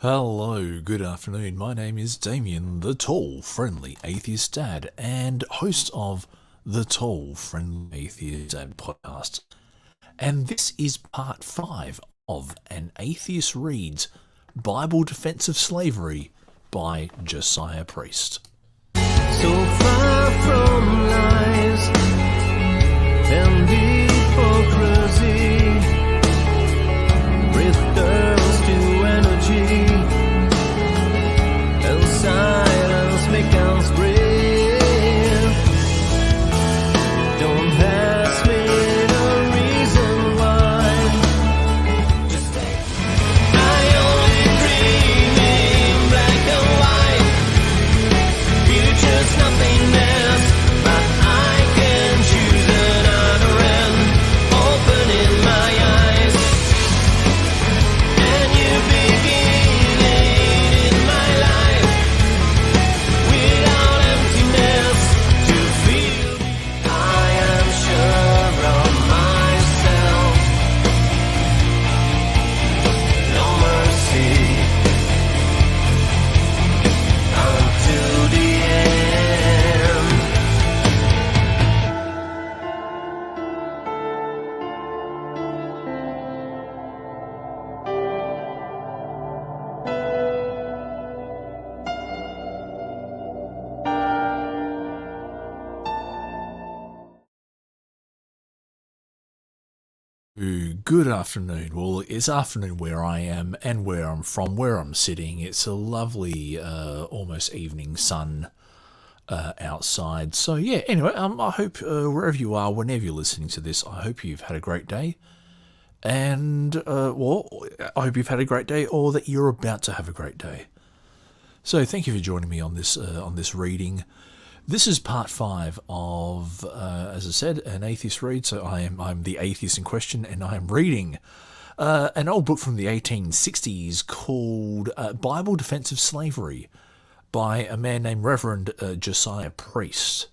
Hello, good afternoon. My name is Damien, the tall, friendly atheist dad, and host of the Tall, Friendly Atheist Dad podcast. And this is part 5 of An Atheist Reads Bible Defense of Slavery by Josiah Priest. So far from lies and hypocrisy, returns to energy, and silence becomes brave. Don't ask me the reason why. Just say I only dream in black and white. Future's nothingness, but I can choose another end. Opening my eyes, and you beginning in my life. Without emptiness to feel, I am sure of myself. No mercy until the end. Good afternoon. Well, it's afternoon where I am and where I'm from, where I'm sitting. It's a lovely, almost evening sun outside. So yeah, anyway, I hope wherever you are, whenever you're listening to this, I hope you've had a great day. And, well, I hope you've had a great day or that you're about to have a great day. So thank you for joining me on this reading. This is part 5 of, as I said, An Atheist Read. So I'm the atheist in question, and I am reading an old book from the 1860s called Bible Defense of Slavery by a man named Reverend Josiah Priest.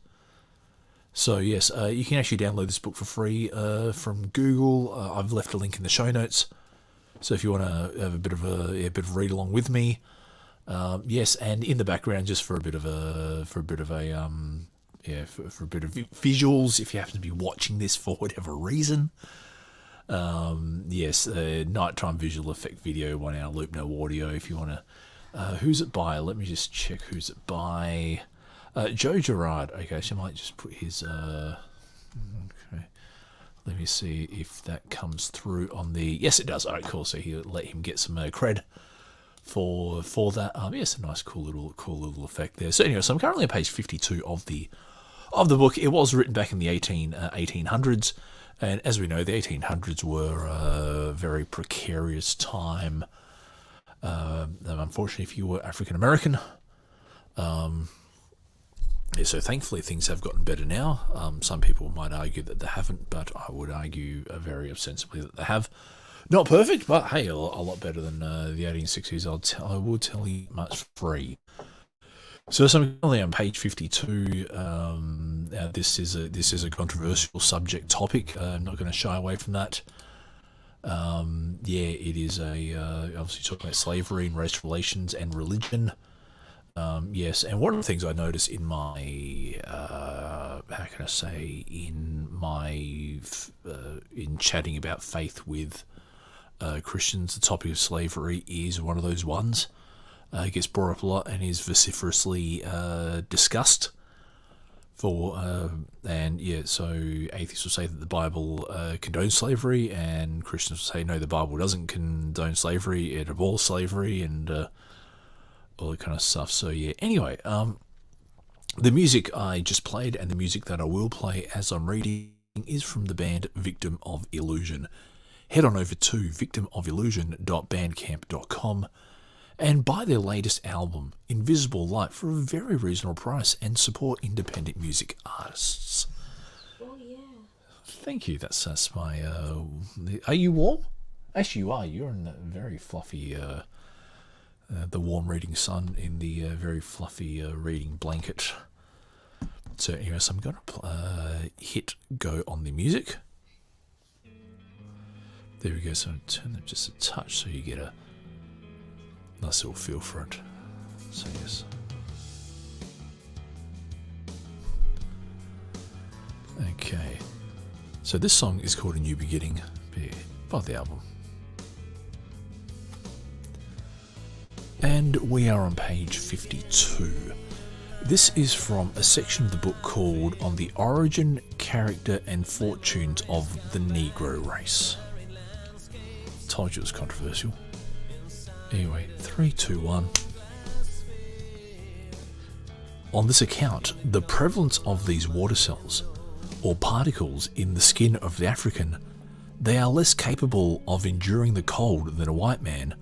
So yes, you can actually download this book for free from Google. I've left a link in the show notes. So if you want to have a bit of read along with me. Yes, and in the background, just for a bit of visuals, if you happen to be watching this for whatever reason. Yes, nighttime visual effect video, 1 hour loop, no audio. If you want to, who's it by? Let me just check who's it by. Joe Gerard. Okay, so I might just put his. Okay, let me see if that comes through on the. Yes, it does. All right, cool. So he'll let him get some cred for that. Yes, a nice, cool little effect there. So anyway, so I'm currently on page 52 of the book. It was written back in the 1800s, and as we know, the 1800s were a very precarious time. Unfortunately, if you were African American. So thankfully things have gotten better now. Some people might argue that they haven't, but I would argue very ostensibly that they have. Not perfect, but hey, a lot better than the 1860s. I will tell you much free. So I'm currently on page 52. This is a controversial subject topic. I'm not going to shy away from that. It is obviously talking about slavery and race relations and religion. Yes, and one of the things I notice in my, in chatting about faith with Christians, the topic of slavery is one of those ones. It gets brought up a lot and is vociferously discussed. So atheists will say that the Bible condones slavery, and Christians will say no, the Bible doesn't condone slavery, it abhors slavery, and all that kind of stuff. So yeah, anyway, the music I just played and the music that I will play as I'm reading is from the band Victim of Illusion. Head on over to victimofillusion.bandcamp.com and buy their latest album, Invisible Light, for a very reasonable price, and support independent music artists. Oh yeah. Thank you. That's my. Are you warm? Actually, you are. You're in a very fluffy. The warm reading sun in the very fluffy reading blanket. So anyway, so I'm going to hit go on the music. There we go. So turn them just a touch so you get a Nice little feel for it. So yes. Okay. So this song is called A New Beginning by the album. And we are on page 52. This is from a section of the book called On the Origin, Character and Fortunes of the Negro Race. Told you it was controversial. Anyway, 3, 2, 1. On this account, the prevalence of these water cells, or particles in the skin of the African, they are less capable of enduring the cold than a white man,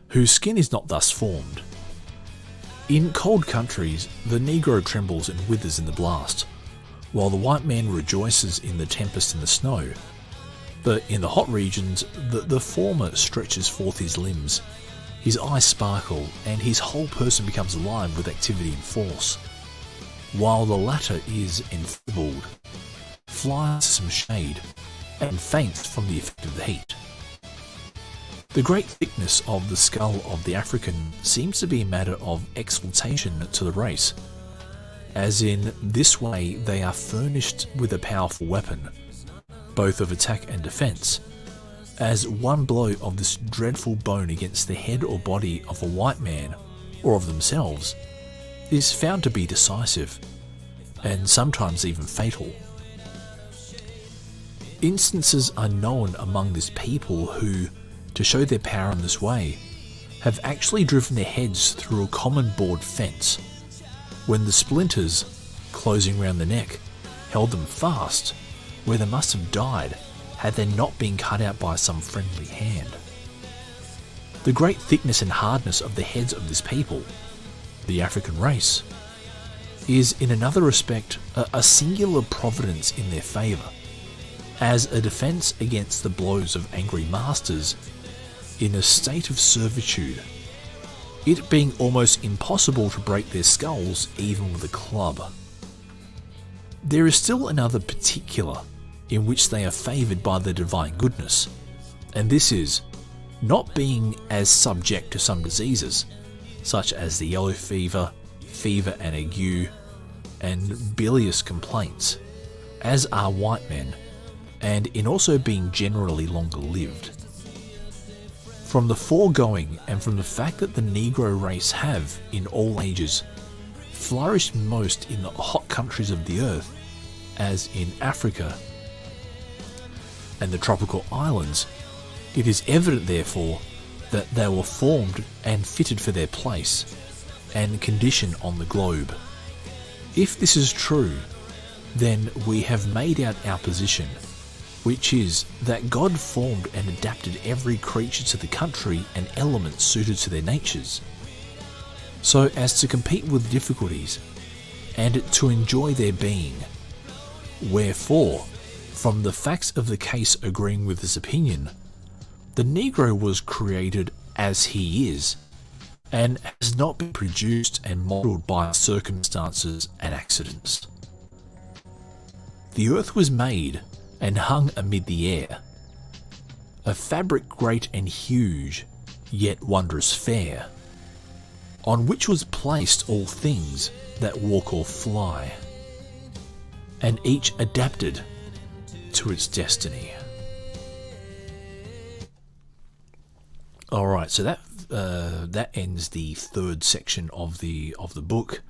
whose skin is not thus formed. In cold countries, the Negro trembles and withers in the blast, while the white man rejoices in the tempest and the snow. But in the hot regions, the former stretches forth his limbs, his eyes sparkle, and his whole person becomes alive with activity and force, while the latter is enfeebled, flies to some shade, and faints from the effect of the heat. The great thickness of the skull of the African seems to be a matter of exaltation to the race, as in this way they are furnished with a powerful weapon, both of attack and defence, as one blow of this dreadful bone against the head or body of a white man, or of themselves, is found to be decisive, and sometimes even fatal. Instances are known among this people who, to show their power in this way, have actually driven their heads through a common board fence, when the splinters, closing round the neck, held them fast, where they must have died had they not been cut out by some friendly hand. The great thickness and hardness of the heads of this people, the African race, is in another respect a singular providence in their favour, as a defence against the blows of angry masters in a state of servitude, it being almost impossible to break their skulls even with a club. There is still another particular in which they are favoured by the divine goodness, and this is not being as subject to some diseases, such as the yellow fever, fever and ague, and bilious complaints, as are white men, and in also being generally longer lived. From the foregoing, and from the fact that the Negro race have, in all ages, flourished most in the hot countries of the earth, as in Africa and the tropical islands, it is evident therefore that they were formed and fitted for their place and condition on the globe. If this is true, then we have made out our position, which is that God formed and adapted every creature to the country and elements suited to their natures, so as to compete with difficulties, and to enjoy their being. Wherefore, from the facts of the case agreeing with this opinion, the Negro was created as he is, and has not been produced and modelled by circumstances and accidents. The earth was made and hung amid the air, a fabric great and huge, yet wondrous fair, on which was placed all things that walk or fly, and each adapted to its destiny. Alright, so that ends the third section of the book.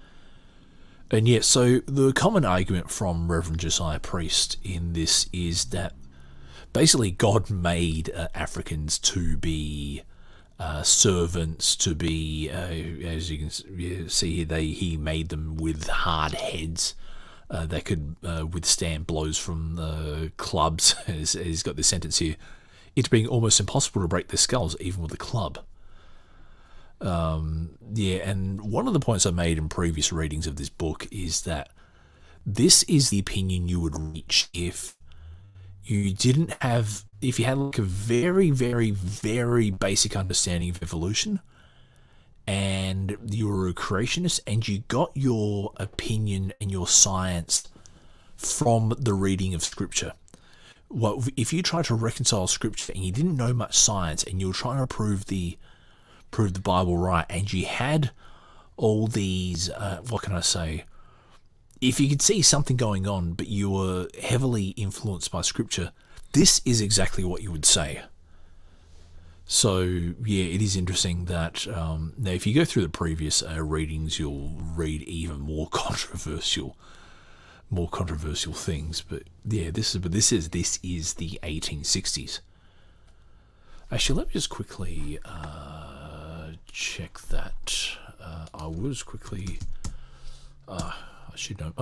And yet, so the common argument from Reverend Josiah Priest in this is that basically God made Africans to be servants, to be, as you can see here, he made them with hard heads that could withstand blows from clubs, as he's got this sentence here, it being almost impossible to break their skulls even with a club. And one of the points I made in previous readings of this book is that this is the opinion you would reach if you had like a very, very, very basic understanding of evolution, and you were a creationist and you got your opinion and your science from the reading of scripture. Well, if you try to reconcile scripture and you didn't know much science and you were trying to prove the prove the Bible right, and you had all these, what can I say? If you could see something going on, but you were heavily influenced by Scripture, this is exactly what you would say. So, yeah, it is interesting that now if you go through the previous readings, you'll read even more controversial things. But yeah, this is the 1860s. Actually, let me just quickly check that. I was quickly. I should know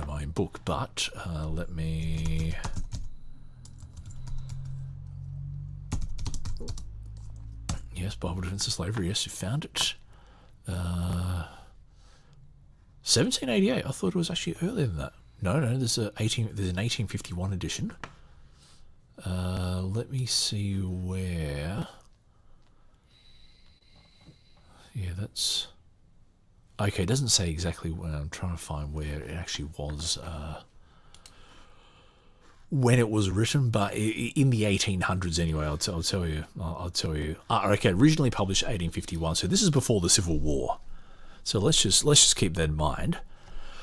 my own book, but let me. Yes, Bible Defense of Slavery. Yes, you found it. 1788. I thought it was actually earlier than that. No, there's an 1851 edition. Let me see where. Yeah, that's okay. It doesn't say exactly when. I'm trying to find where it actually was. When it was written, but in the 1800s anyway. I'll tell you. Okay, originally published 1851. So this is before the Civil War. So let's just keep that in mind.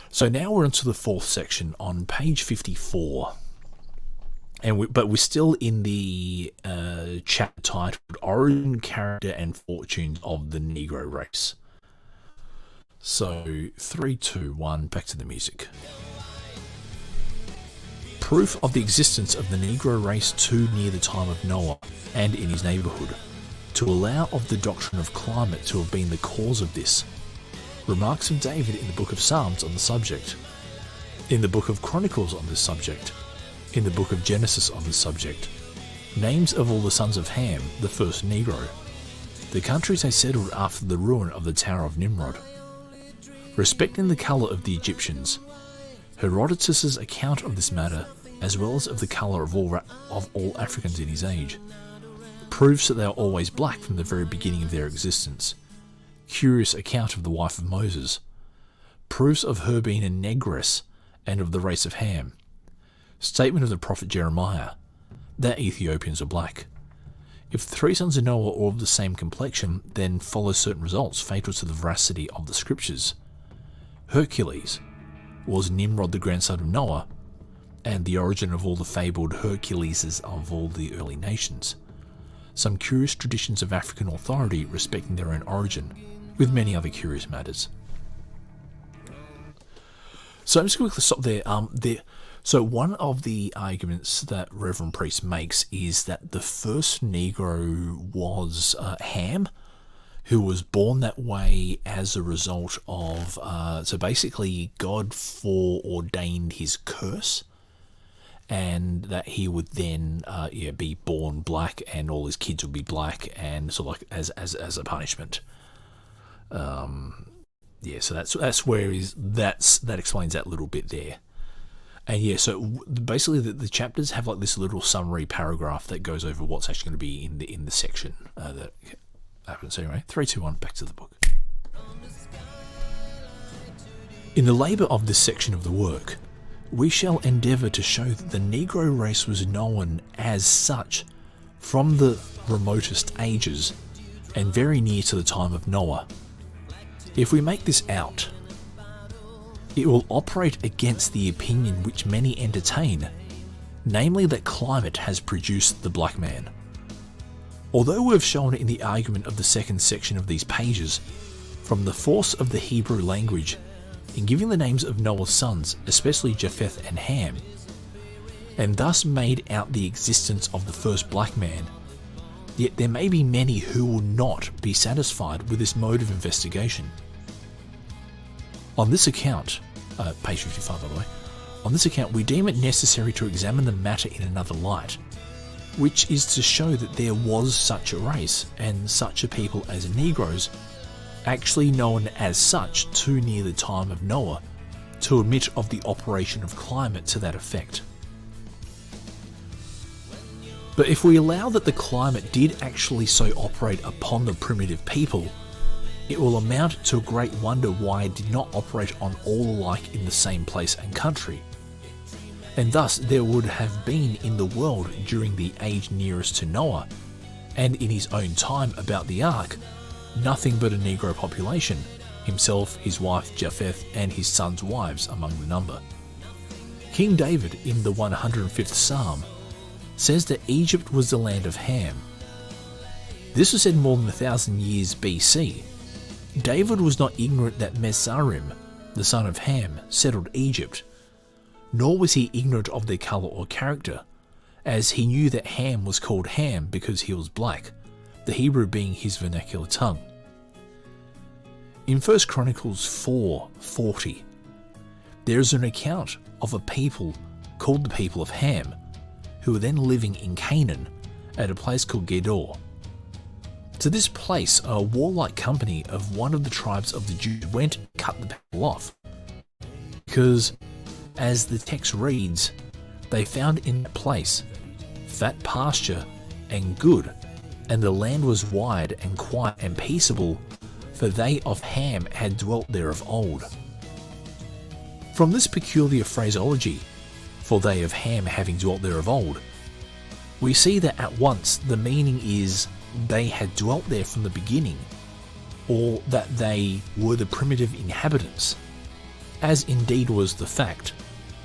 So now we're into the fourth section on page 54, but we're still in the chapter titled "Origin, Character, and Fortunes of the Negro Race." So 3, 2, 1. Back to the music. Proof of the existence of the Negro race too near the time of Noah and in his neighbourhood, to allow of the doctrine of climate to have been the cause of this. Remarks of David in the book of Psalms on the subject, in the book of Chronicles on this subject, in the book of Genesis on this subject. Names of all the sons of Ham, the first Negro, the countries they settled after the ruin of the Tower of Nimrod. Respecting the colour of the Egyptians, Herodotus's account of this matter, as well as of the colour of all Africans in his age, proves that they are always black from the very beginning of their existence. Curious account of the wife of Moses, proofs of her being a negress and of the race of Ham. Statement of the prophet Jeremiah, that Ethiopians are black. If the three sons of Noah are all of the same complexion, then follow certain results fatal to the veracity of the scriptures. Hercules, was Nimrod the grandson of Noah, and the origin of all the fabled Herculeses of all the early nations. Some curious traditions of African authority respecting their own origin, with many other curious matters. So I'm just going to stop there. So one of the arguments that Reverend Priest makes is that the first Negro was Ham, who was born that way as a result of, so basically God foreordained his curse, and that he would then be born black, and all his kids would be black, and so like as a punishment. So that's where that explains that little bit there. And yeah, so basically the chapters have like this little summary paragraph that goes over what's actually going to be in the section that happens. Anyway, 3, 2, 1, back to the book. In the labour of this section of the work, we shall endeavour to show that the Negro race was known as such from the remotest ages and very near to the time of Noah. If we make this out, it will operate against the opinion which many entertain, namely that climate has produced the black man. Although we have shown in the argument of the second section of these pages, from the force of the Hebrew language in giving the names of Noah's sons, especially Japheth and Ham, and thus made out the existence of the first black man, yet there may be many who will not be satisfied with this mode of investigation. On this account, page 55 by the way, on this account we deem it necessary to examine the matter in another light, which is to show that there was such a race and such a people as Negroes, actually known as such too near the time of Noah to admit of the operation of climate to that effect. But if we allow that the climate did actually so operate upon the primitive people, it will amount to a great wonder why it did not operate on all alike in the same place and country. And thus there would have been in the world during the age nearest to Noah, and in his own time about the ark, nothing but a Negro population, himself, his wife Japheth, and his sons' wives among the number. King David, in the 105th Psalm, says that Egypt was the land of Ham. This was said more than 1,000 years BC. David was not ignorant that Mesarim, the son of Ham, settled Egypt, nor was he ignorant of their colour or character, as he knew that Ham was called Ham because he was black, the Hebrew being his vernacular tongue. In 1 Chronicles 4:40, there is an account of a people called the people of Ham, who were then living in Canaan at a place called Gedor. To this place, a warlike company of one of the tribes of the Jews went and cut the people off, because, as the text reads, they found in that place fat pasture and good, and the land was wide and quiet and peaceable, for they of Ham had dwelt there of old. From this peculiar phraseology, for they of Ham having dwelt there of old, we see that at once the meaning is they had dwelt there from the beginning, or that they were the primitive inhabitants, as indeed was the fact.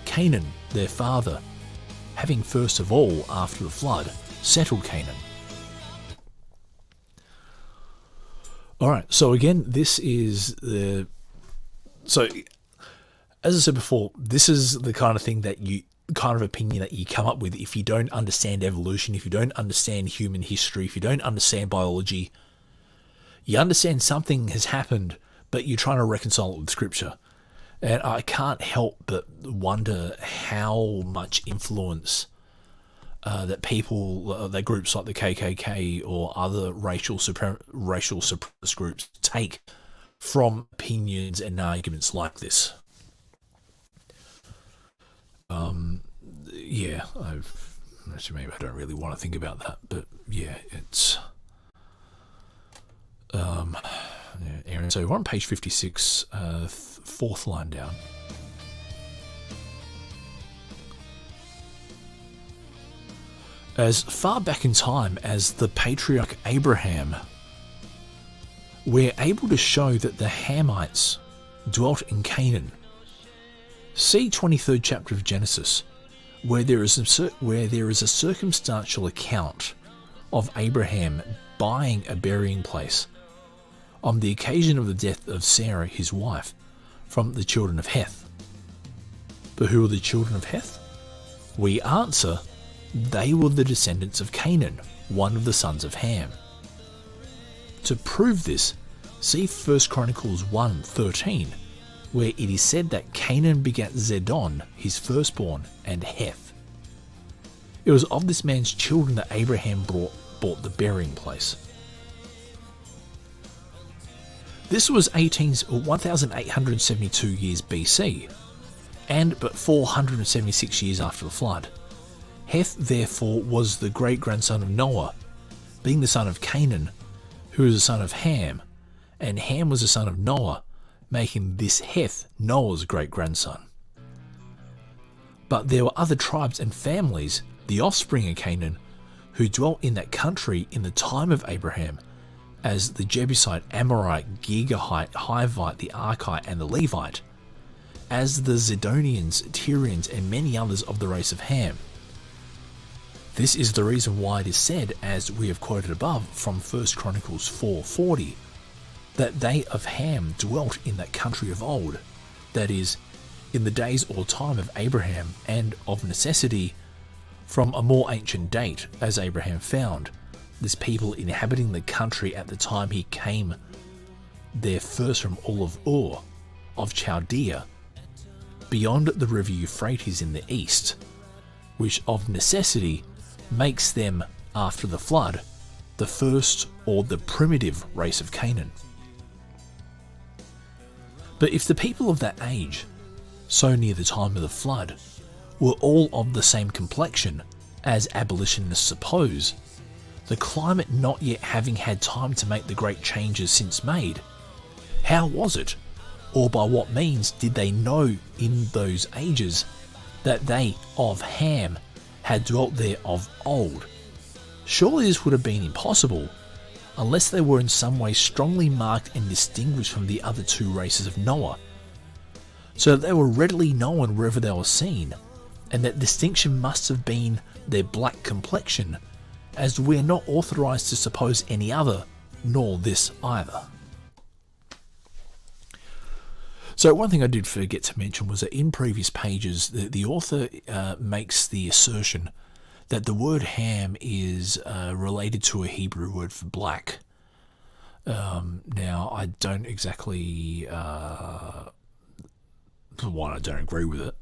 Canaan, their father, having first of all, after the flood, settled Canaan. Alright, so again, this is the... So, as I said before, this is the kind of thing that you... kind of opinion that you come up with if you don't understand evolution, if you don't understand human history, if you don't understand biology. You understand something has happened, but you're trying to reconcile it with scripture. And I can't help but wonder how much influence that people, that groups like the KKK or other racial supremacist groups take from opinions and arguments like this. Yeah, maybe I don't really want to think about that, but yeah, it's Aaron. So we're on page 56, fourth line down. As far back in time as the patriarch Abraham, we're able to show that the Hamites dwelt in Canaan. See 23rd chapter of Genesis, where there is a circumstantial account of Abraham buying a burying place on the occasion of the death of Sarah, his wife, from the children of Heth. But who are the children of Heth? We answer, they were the descendants of Canaan, one of the sons of Ham. To prove this, see 1 Chronicles 1:13, where it is said that Canaan begat Zedon, his firstborn, and Heth. It was of this man's children that Abraham bought the burying place. This was 1872 years BC, and but 476 years after the flood. Heth therefore was the great-grandson of Noah, being the son of Canaan, who was the son of Ham, and Ham was the son of Noah, making this Heth Noah's great-grandson. But there were other tribes and families, the offspring of Canaan, who dwelt in that country in the time of Abraham, as the Jebusite, Amorite, Girgahite, Hivite, the Arkite, and the Levite, as the Zidonians, Tyrians, and many others of the race of Ham. This is the reason why it is said, as we have quoted above from 1 Chronicles 4:40, that they of Ham dwelt in that country of old, that is, in the days or time of Abraham, and of necessity, from a more ancient date, as Abraham found, this people inhabiting the country at the time he came there first from all of Ur, of Chaldea, beyond the river Euphrates in the east, which of necessity makes them, after the flood, the first or the primitive race of Canaan. But if the people of that age, so near the time of the flood, were all of the same complexion, as abolitionists suppose, the climate not yet having had time to make the great changes since made, how was it, or by what means did they know in those ages that they of Ham had dwelt there of old? Surely this would have been impossible, unless they were in some way strongly marked and distinguished from the other two races of Noah, so that they were readily known wherever they were seen, and that distinction must have been their black complexion, as we are not authorized to suppose any other, nor this either. So one thing I did forget to mention was that in previous pages, the author makes the assertion that the word ham is related to a Hebrew word for black. Now, I don't exactly... one, I don't agree with it.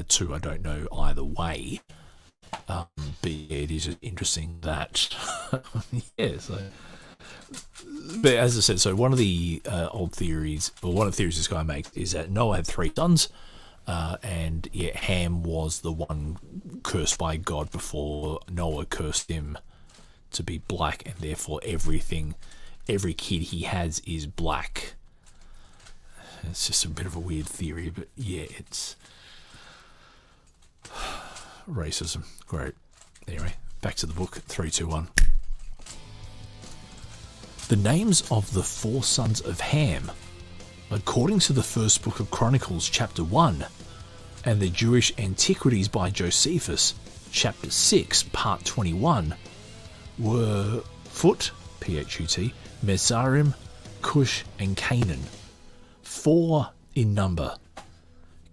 Two, I don't know either way. But yeah, it is interesting that... yeah, so... But as I said, so one of the old theories, or one of the theories this guy makes, is that Noah had 3 sons, and yeah, Ham was the one cursed by God before Noah cursed him to be black, and therefore every kid he has is black. It's just a bit of a weird theory, but yeah, it's racism. Great. Anyway, back to the book. 3, 2, 1. The names of the 4 sons of Ham, according to the first book of Chronicles, chapter 1, and the Jewish Antiquities by Josephus, chapter 6, part 21, were Phut, P-H-U-T, Mezarim, Cush, and Canaan. 4 in number.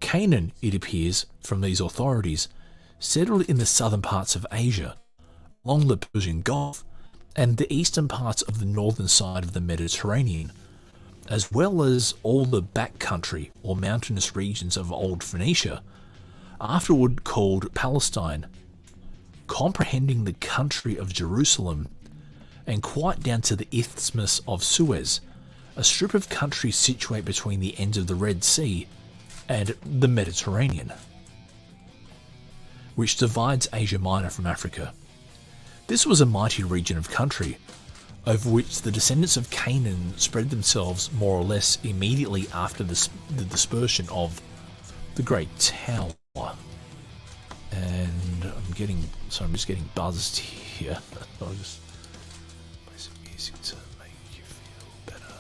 Canaan, it appears, from these authorities, settled in the southern parts of Asia, along the Persian Gulf, and the eastern parts of the northern side of the Mediterranean, as well as all the back country or mountainous regions of old Phoenicia, afterward called Palestine, comprehending the country of Jerusalem, and quite down to the Isthmus of Suez, a strip of country situate between the ends of the Red Sea and the Mediterranean, which divides Asia Minor from Africa. This was a mighty region of country, over which the descendants of Canaan spread themselves more or less immediately after the dispersion of the Great Tower. And I'm just getting buzzed here. I'll just play some music to make you feel better.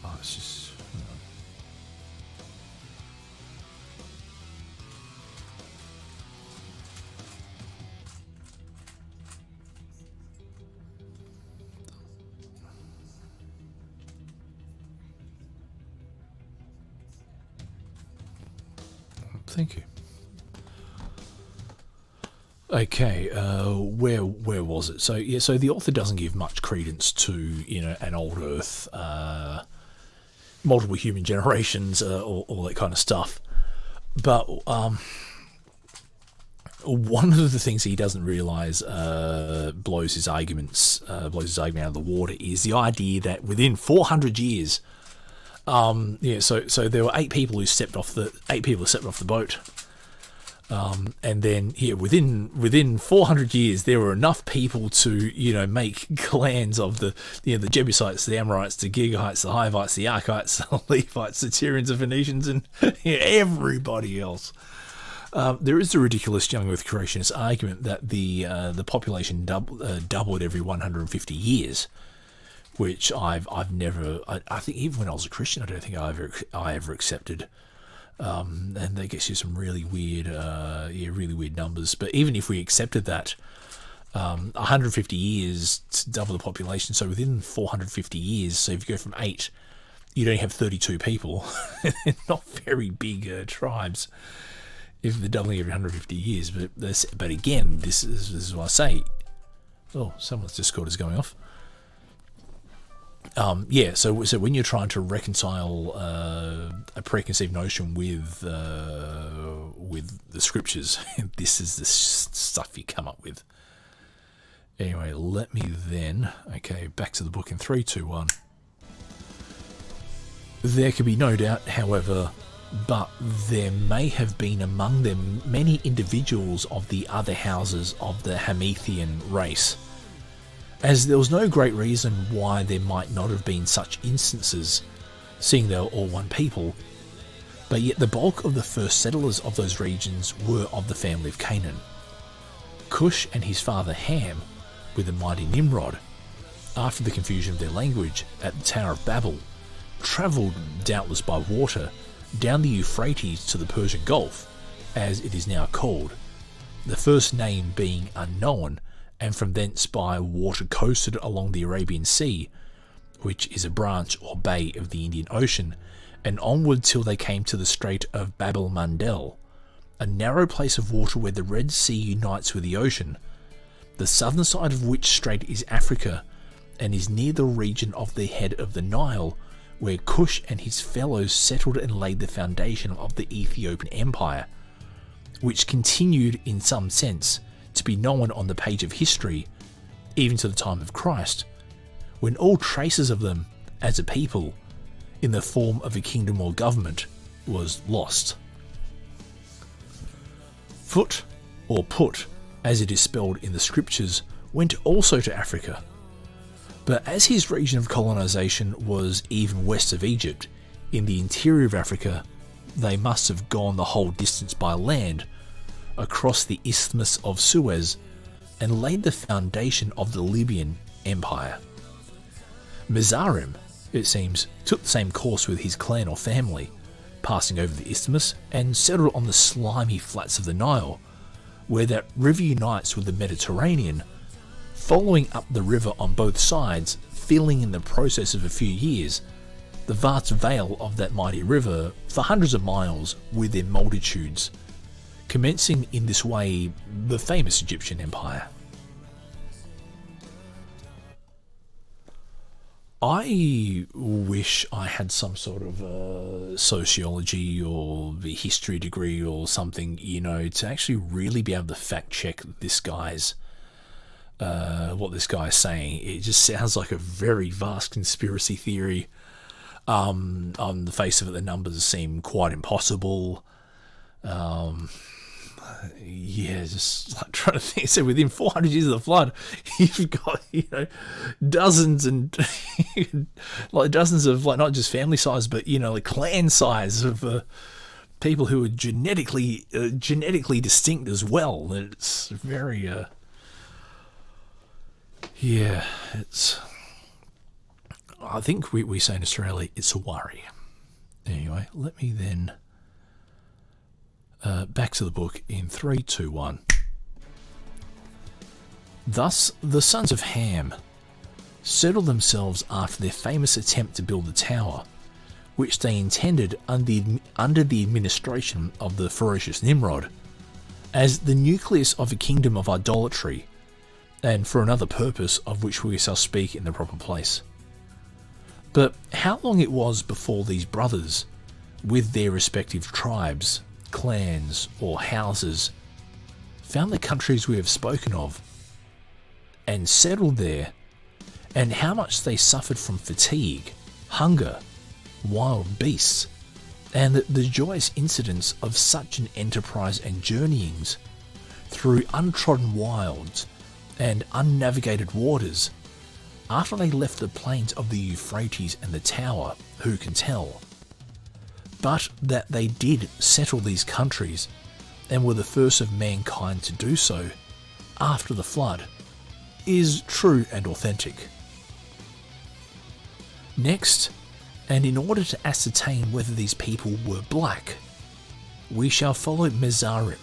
Oh, it's just... Thank you. Okay, where was it? So yeah, so the author doesn't give much credence to an old Earth, multiple human generations, all that kind of stuff. But one of the things he doesn't realise blows his argument out of the water is the idea that within 400 years, so there were 8 people who stepped off the boat. And then within 400 years, there were enough people to make clans of the Jebusites, the Amorites, the Gigahites, the Hivites, the Archites, the Levites, the Tyrians, the Phoenicians, and everybody else. There is the ridiculous young Earth creationist argument that the population doubled every 150 years, which I've never. I think even when I was a Christian, I don't think I ever accepted. And that gets you some really weird numbers. But even if we accepted that, 150 years to double the population, so within 450 years, so if you go from 8, you'd only have 32 people. Not very big tribes if they're doubling every 150 years. But again, this is what I say. Oh, someone's Discord is going off. So when you're trying to reconcile a preconceived notion with the scriptures, this is the stuff you come up with. Anyway, let me then... Okay, back to the book in 3, 2, 1. There can be no doubt, however, but there may have been among them many individuals of the other houses of the Hamethian race, as there was no great reason why there might not have been such instances, seeing they were all one people, but yet the bulk of the first settlers of those regions were of the family of Canaan. Cush and his father Ham, with the mighty Nimrod, after the confusion of their language at the Tower of Babel, travelled, doubtless by water, down the Euphrates to the Persian Gulf, as it is now called, the first name being unknown, and from thence by water coasted along the Arabian Sea, which is a branch or bay of the Indian Ocean, and onward till they came to the Strait of Bab el Mandel, a narrow place of water where the Red Sea unites with the ocean, the southern side of which strait is Africa, and is near the region of the head of the Nile, where Cush and his fellows settled and laid the foundation of the Ethiopian Empire, which continued in some sense to be known on the page of history, even to the time of Christ, when all traces of them as a people, in the form of a kingdom or government, was lost. Phut, or Put, as it is spelled in the scriptures, went also to Africa. But as his region of colonization was even west of Egypt, in the interior of Africa, they must have gone the whole distance by land, across the Isthmus of Suez, and laid the foundation of the Libyan Empire. Mizraim, it seems, took the same course with his clan or family, passing over the isthmus and settled on the slimy flats of the Nile, where that river unites with the Mediterranean, following up the river on both sides, filling in the process of a few years the vast vale of that mighty river for hundreds of miles with their multitudes, commencing in this way the famous Egyptian Empire. I wish I had some sort of sociology or the history degree or something, to actually really be able to fact check this guy's what this guy is saying. It just sounds like a very vast conspiracy theory. On the face of it, the numbers seem quite impossible. Just like trying to think. So within 400 years of the flood, you've got dozens and like dozens of like not just family size, but like clan size of people who are genetically distinct as well. It's very it's. I think we say in Australia, it's a worry. Anyway, let me then. Back to the book in 3, 2, 1. Thus the sons of Ham settled themselves after their famous attempt to build the tower, which they intended under the administration of the ferocious Nimrod, as the nucleus of a kingdom of idolatry, and for another purpose of which we shall speak in the proper place. But how long it was before these brothers, with their respective tribes, clans or houses, found the countries we have spoken of and settled there, and how much they suffered from fatigue, hunger, wild beasts, and the joyous incidents of such an enterprise and journeyings through untrodden wilds and unnavigated waters, after they left the plains of the Euphrates and the Tower, who can tell? But that they did settle these countries, and were the first of mankind to do so, after the flood, is true and authentic. Next, and in order to ascertain whether these people were black, we shall follow Mizraim,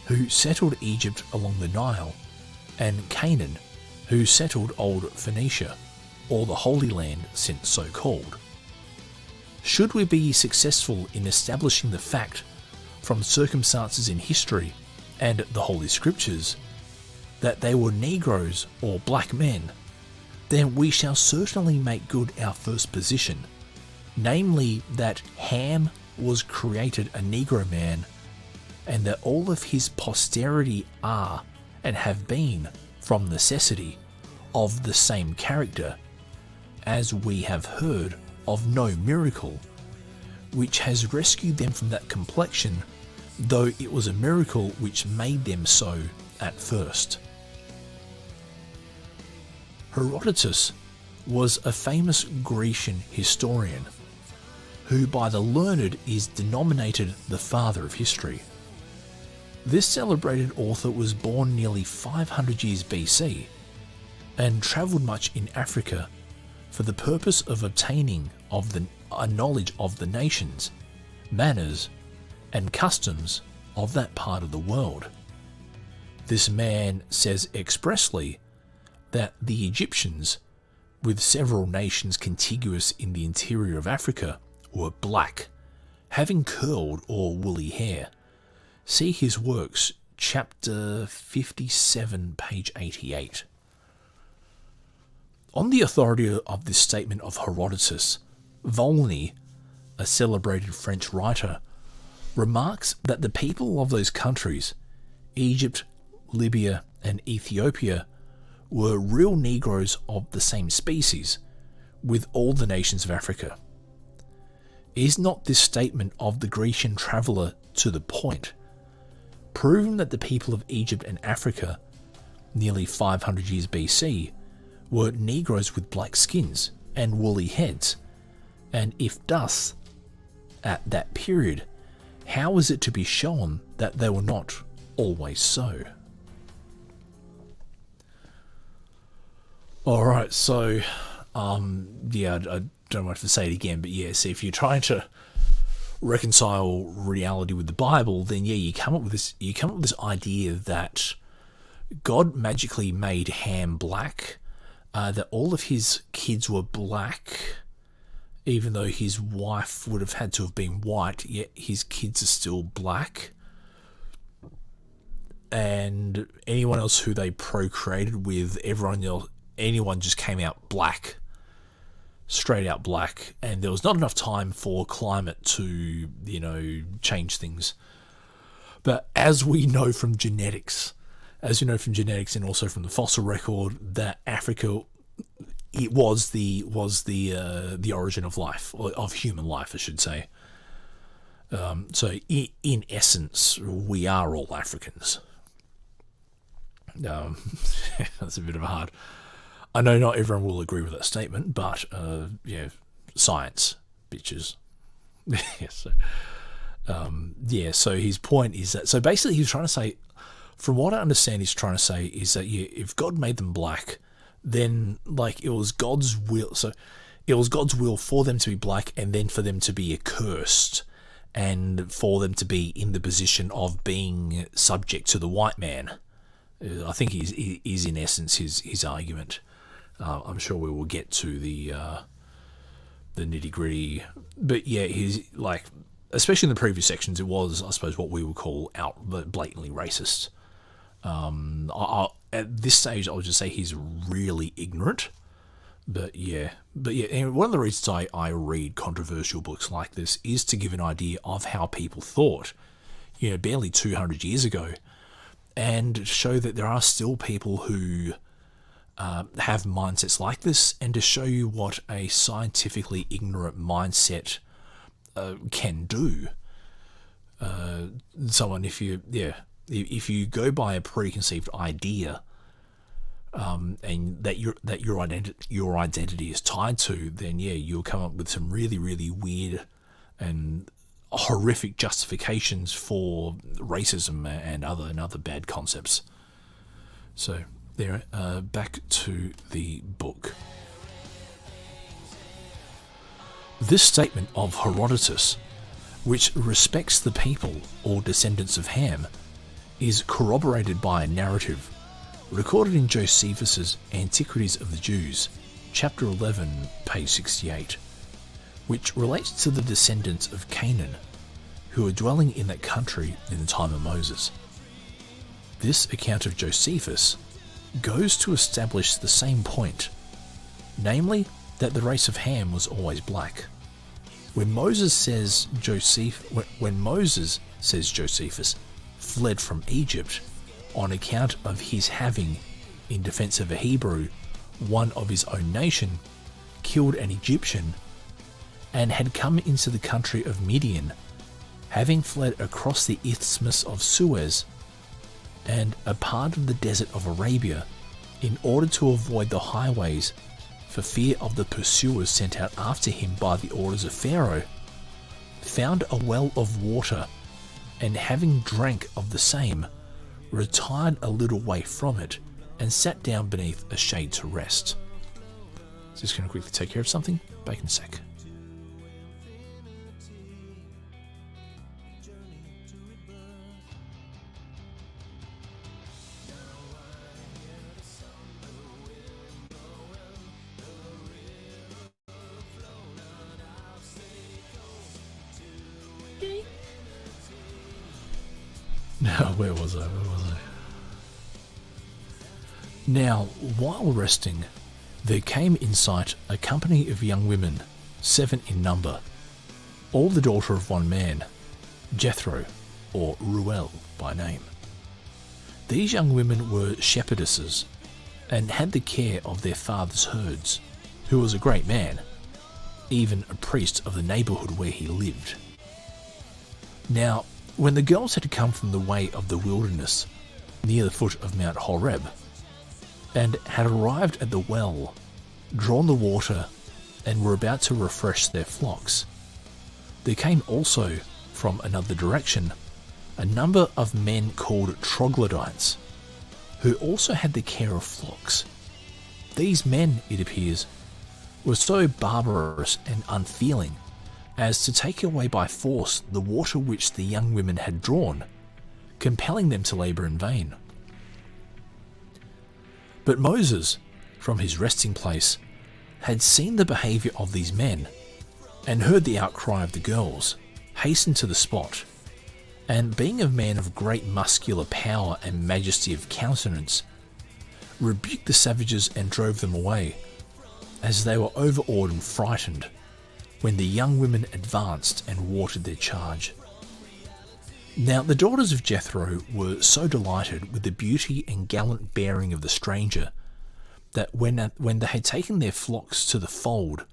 who settled Egypt along the Nile, and Canaan, who settled old Phoenicia, or the Holy Land since so called. Should we be successful in establishing the fact, from circumstances in history and the Holy Scriptures, that they were Negroes or black men, then we shall certainly make good our first position, namely that Ham was created a Negro man, and that all of his posterity are, and have been, from necessity, of the same character, as we have heard of no miracle, which has rescued them from that complexion, though it was a miracle which made them so at first. Herodotus was a famous Grecian historian who by the learned is denominated the father of history. This celebrated author was born nearly 500 years BC and travelled much in Africa for the purpose of obtaining a knowledge of the nations, manners and customs of that part of the world. This man says expressly that the Egyptians, with several nations contiguous in the interior of Africa, were black, having curled or woolly hair. See his works, chapter 57, page 88. On the authority of this statement of Herodotus, Volney, a celebrated French writer, remarks that the people of those countries, Egypt, Libya, and Ethiopia, were real Negroes of the same species with all the nations of Africa. Is not this statement of the Grecian traveller to the point, proving that the people of Egypt and Africa, nearly 500 years BC, were Negroes with black skins and woolly heads? And if thus, at that period, how is it to be shown that they were not always so? Alright, so, I don't want to say it again, but yeah, so if you're trying to reconcile reality with the Bible, then yeah, you come up with this idea that God magically made Ham black, that all of his kids were black, even though his wife would have had to have been white, yet his kids are still black. And anyone else who they procreated with, anyone just came out black, straight out black, and there was not enough time for climate to, change things. But as we know from genetics, and also from the fossil record, that Africa, it was the origin of life, or of human life, I should say. So in essence, we are all Africans. That's a bit of a hard. I know not everyone will agree with that statement, but science, bitches. So his point is that, so basically he's trying to say, from what I understand, he's trying to say is that if God made them black, then it was God's will. So it was God's will for them to be black, and then for them to be accursed, and for them to be in the position of being subject to the white man. I think is in essence his argument. I'm sure we will get to the nitty gritty, but yeah, he's especially in the previous sections, it was, I suppose, what we would call blatantly racist. At this stage, I would just say he's really ignorant. But yeah. And one of the reasons I read controversial books like this is to give an idea of how people thought, barely 200 years ago, and show that there are still people who have mindsets like this, and to show you what a scientifically ignorant mindset can do. Someone, if you go by a preconceived idea, and that your identity is tied to, then yeah, you'll come up with some really, really weird and horrific justifications for racism and other bad concepts. So there, back to the book. This statement of Herodotus, which respects the people or descendants of Ham, is corroborated by a narrative recorded in Josephus's Antiquities of the Jews, chapter 11, page 68, which relates to the descendants of Canaan, who were dwelling in that country in the time of Moses. This account of Josephus goes to establish the same point, namely that the race of Ham was always black. When Moses says Josephus fled from Egypt on account of his having, in defense of a Hebrew, one of his own nation, killed an Egyptian, and had come into the country of Midian, having fled across the Isthmus of Suez and a part of the desert of Arabia, in order to avoid the highways for fear of the pursuers sent out after him by the orders of Pharaoh, found a well of water, and having drank of the same, retired a little way from it, and sat down beneath a shade to rest. Just going to quickly take care of something. Back in a sec. Now, where was I? Now, while resting, there came in sight a company of young women, 7 in number, all the daughter of one man, Jethro, or Ruel by name. These young women were shepherdesses, and had the care of their father's herds, who was a great man, even a priest of the neighbourhood where he lived. Now, when the girls had come from the way of the wilderness, near the foot of Mount Horeb, and had arrived at the well, drawn the water, and were about to refresh their flocks, there came also from another direction a number of men called troglodytes, who also had the care of flocks. These men, it appears, were so barbarous and unfeeling as to take away by force the water which the young women had drawn, compelling them to labour in vain. But Moses, from his resting place, had seen the behaviour of these men, and heard the outcry of the girls, hastened to the spot, and being a man of great muscular power and majesty of countenance, rebuked the savages and drove them away, as they were overawed and frightened, when the young women advanced and watered their charge. Now the daughters of Jethro were so delighted with the beauty and gallant bearing of the stranger, that when they had taken their flocks to the fold,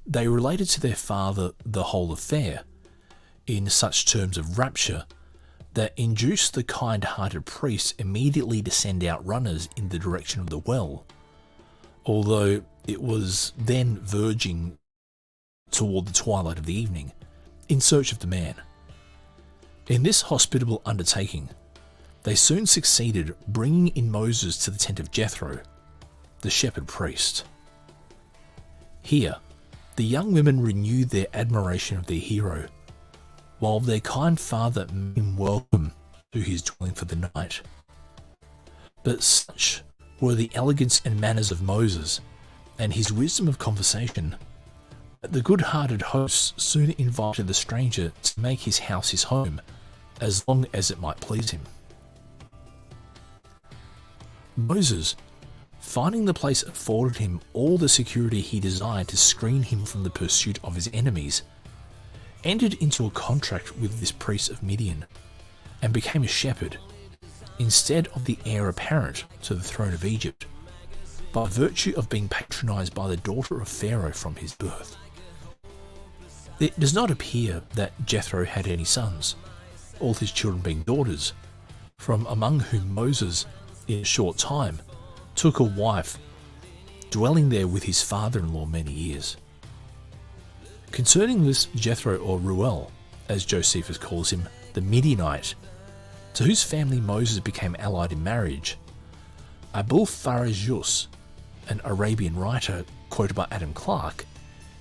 they related to their father the whole affair, in such terms of rapture, that induced the kind-hearted priest immediately to send out runners in the direction of the well, although it was then verging toward the twilight of the evening, in search of the man. In this hospitable undertaking, they soon succeeded bringing in Moses to the tent of Jethro, the shepherd priest. Here, the young women renewed their admiration of their hero, while their kind father made him welcome to his dwelling for the night. But such were the elegance and manners of Moses, and his wisdom of conversation, the good-hearted host soon invited the stranger to make his house his home, as long as it might please him. Moses, finding the place afforded him all the security he desired to screen him from the pursuit of his enemies, entered into a contract with this priest of Midian, and became a shepherd, instead of the heir apparent to the throne of Egypt, by virtue of being patronized by the daughter of Pharaoh from his birth. It does not appear that Jethro had any sons, all his children being daughters, from among whom Moses, in a short time, took a wife, dwelling there with his father-in-law many years. Concerning this Jethro, or Ruel, as Josephus calls him, the Midianite, to whose family Moses became allied in marriage, Abul-Pharajus, an Arabian writer quoted by Adam Clarke,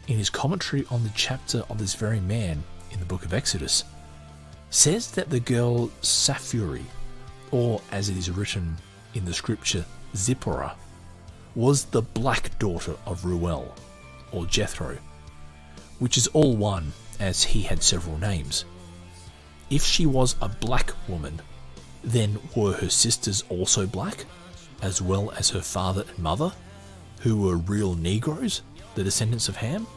in his commentary on the chapter of this very man in the book of Exodus, says that the girl Sapphuri, or as it is written in the scripture Zipporah, was the black daughter of Ruel, or Jethro, which is all one, as he had several names. If she was a black woman, then were her sisters also black, as well as her father and mother, who were real Negroes, the descendants of Ham?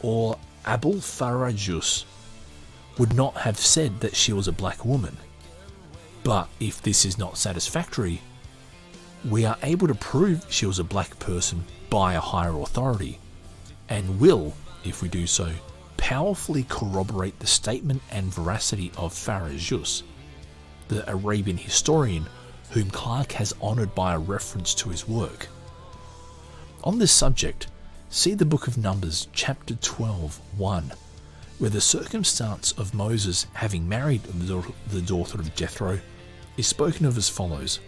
Or Abul-Pharajus would not have said that she was a black woman. But if this is not satisfactory, we are able to prove she was a black person by a higher authority, and will, if we do so, powerfully corroborate the statement and veracity of Pharajus, the Arabian historian whom Clarke has honoured by a reference to his work. On this subject, see the book of Numbers, chapter 12:1, where the circumstance of Moses having married the daughter of Jethro is spoken of as follows.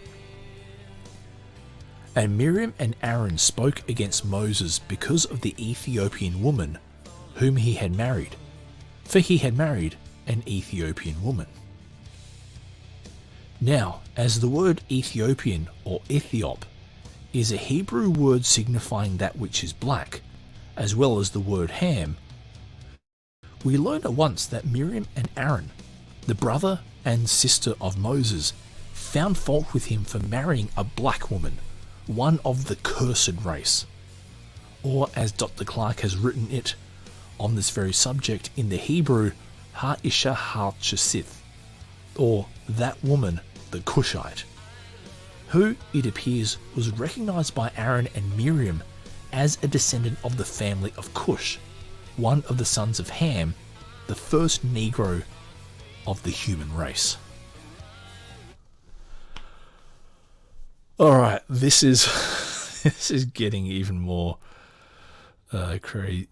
And Miriam and Aaron spoke against Moses because of the Ethiopian woman whom he had married, for he had married an Ethiopian woman. Now, as the word Ethiopian or Ethiop is a Hebrew word signifying that which is black, as well as the word Ham, we learn at once that Miriam and Aaron, the brother and sister of Moses, found fault with him for marrying a black woman, one of the cursed race. Or, as Dr. Clarke has written it on this very subject in the Hebrew, Ha-isha ha-chasith, or that woman, the Cushite, who, it appears, was recognized by Aaron and Miriam as a descendant of the family of Cush, one of the sons of Ham, the first Negro of the human race. Alright, this is getting even more crazy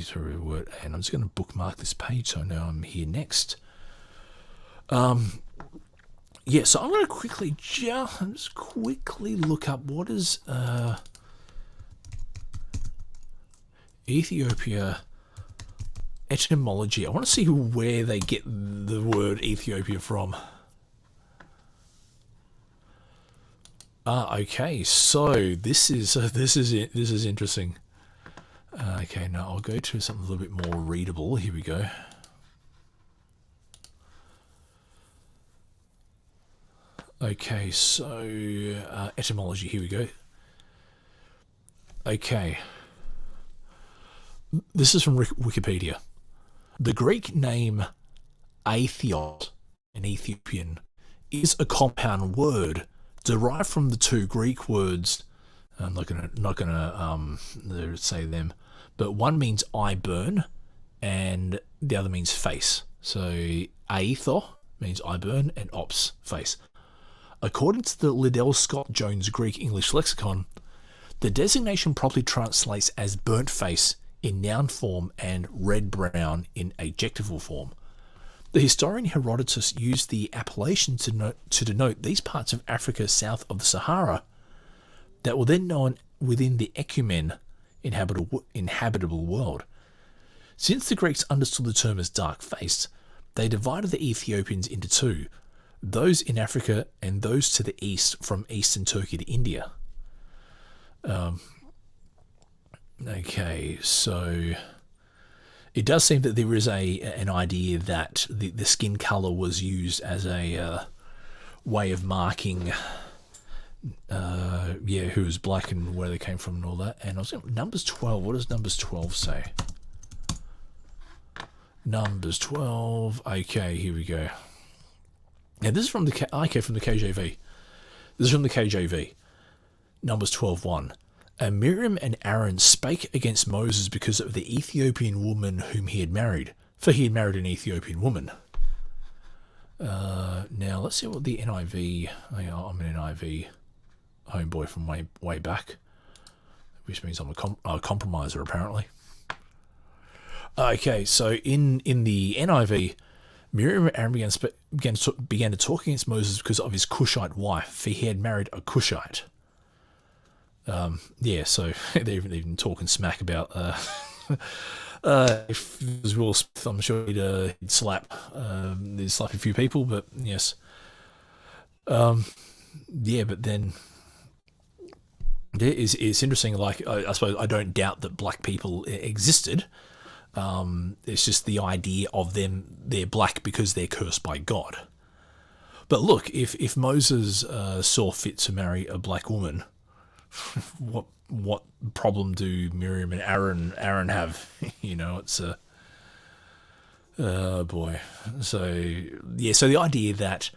to a word, and I'm just going to bookmark this page so now I'm here next. Yeah, so I'm going to quickly just quickly look up what is Ethiopia etymology. I want to see where they get the word Ethiopia from. Okay, so this is interesting. Okay, now I'll go to something a little bit more readable. Here we go. Okay, so etymology, here we go. Okay. This is from Wikipedia. The Greek name Atheist, an Ethiopian, is a compound word derived from the two Greek words. I'm not gonna say them, but one means I burn, and the other means face. So aetho means I burn, and ops, face. According to the Liddell Scott Jones Greek English Lexicon, the designation properly translates as burnt face in noun form and red-brown in adjectival form. The historian Herodotus used the appellation to denote these parts of Africa south of the Sahara that were then known within the Ecumen inhabitable world. Since the Greeks understood the term as dark-faced, they divided the Ethiopians into two, those in Africa and those to the east from eastern Turkey to India. Okay, so it does seem that there is an idea that the skin colour was used as a way of marking who was black and where they came from and all that. And I was thinking, Numbers 12, what does Numbers 12 say? Numbers 12, okay, here we go. Now this is from the KJV. This is from the KJV. Numbers 12:1. And Miriam and Aaron spake against Moses because of the Ethiopian woman whom he had married, for he had married an Ethiopian woman. Now let's see what the NIV. I'm an NIV homeboy from way back, which means I'm a compromiser apparently. Okay, so in the NIV, Miriam and Aaron began to talk against Moses because of his Cushite wife, for he had married a Cushite. So they're even talking smack about if it was Will Smith, I'm sure he'd slap a few people, but yes. But then it's interesting, like I suppose I don't doubt that black people existed. It's just the idea of them, they're black because they're cursed by God. But look, if Moses saw fit to marry a black woman, what problem do Miriam and Aaron have? It's boy. So the idea that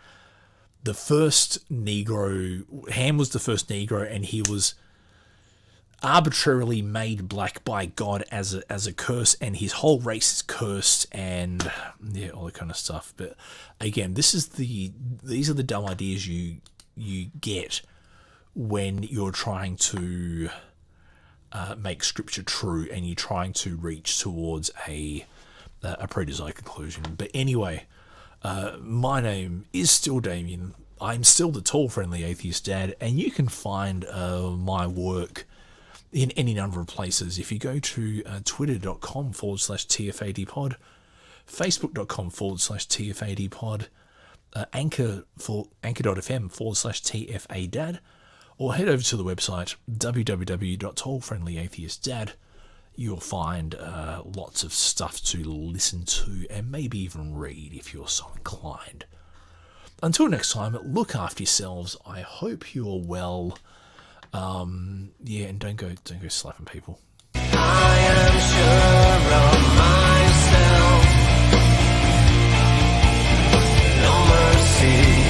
the first Negro, Ham was the first Negro, and he was arbitrarily made black by God as a curse, and his whole race is cursed, and all that kind of stuff. But again, these are the dumb ideas you you get when you're trying to make scripture true and you're trying to reach towards a pre-desired conclusion. But anyway, my name is still Damien. I'm still the tall, friendly atheist dad, and you can find my work in any number of places. If you go to twitter.com/TFADpod, facebook.com/TFADpod, anchor.fm/TFADad, or head over to the website www.tallfriendlyatheistdad. You'll find lots of stuff to listen to and maybe even read if you're so inclined. Until next time, look after yourselves. I hope you're well. Yeah, and don't go slapping people. I am sure of myself. No mercy.